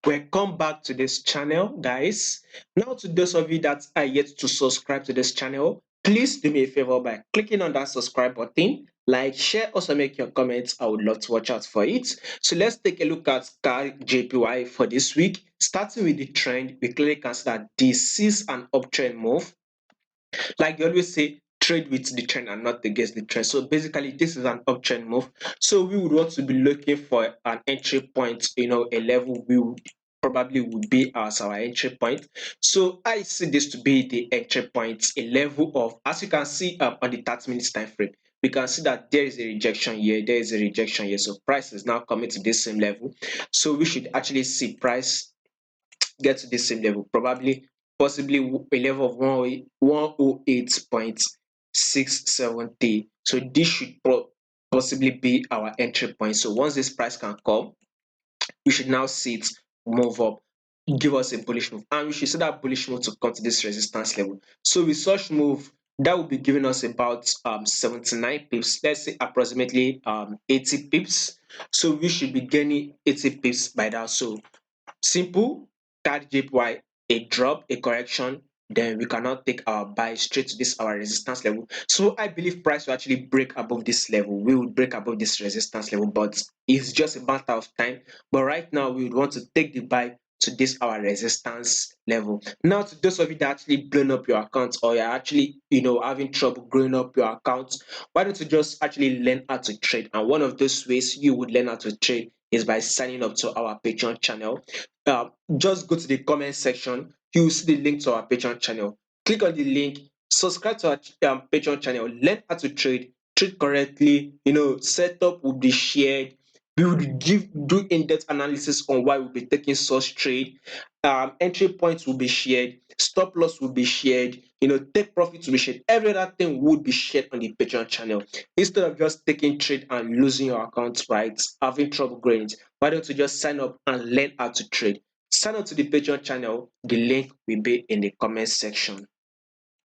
Welcome back to this channel, guys. Now, to those of you that are yet to subscribe to this channel, please do me a favor by clicking on that subscribe button, like, share, also make your comments. I would love to watch out for it. So let's take a look at CADJPY for this week. Starting with the trend, we clearly can see that this is an uptrend move. Like they always say, trade with the trend and not against the trend. So basically, this is an uptrend move. So we would want to be looking for an entry point, a level we would probably would be as our entry point. So I see this to be the entry point, a level of, as you can see on the 30 minutes time frame, we can see that there is a rejection here, there is a rejection here. So price is now coming to this same level. So we should actually see price get to the same level, probably possibly a level of 108.670. So this should possibly be our entry point. So once this price can come, we should now see it move up, give us a bullish move, and we should see that bullish move to come to this resistance level. So with such move, that will be giving us about 79 pips, let's say approximately 80 pips. So we should be gaining 80 pips by that. So simple, CADJPY, a drop, a correction, then we cannot take our buy straight to this our resistance level. So I believe price will actually break above this level. We will break above this resistance level, but it's just a matter of time. But right now, we would want to take the buy to this our resistance level. Now, to those of you that actually blown up your account, or you're actually having trouble growing up your account, why don't you just actually learn how to trade? And one of those ways you would learn how to trade is by signing up to our Patreon channel. Just go to the comment section. You will see the link to our Patreon channel. Click on the link, subscribe to our Patreon channel, learn how to trade correctly. Setup will be shared. We will do in-depth analysis on why we'll be taking such trade. Entry points will be shared, stop loss will be shared, take profit will be shared. Every other thing would be shared on the Patreon channel. Instead of just taking trade and losing your account, right? Having trouble growing it, why don't you just sign up and learn how to trade? Sign up to the Patreon channel. The link will be in the comment section.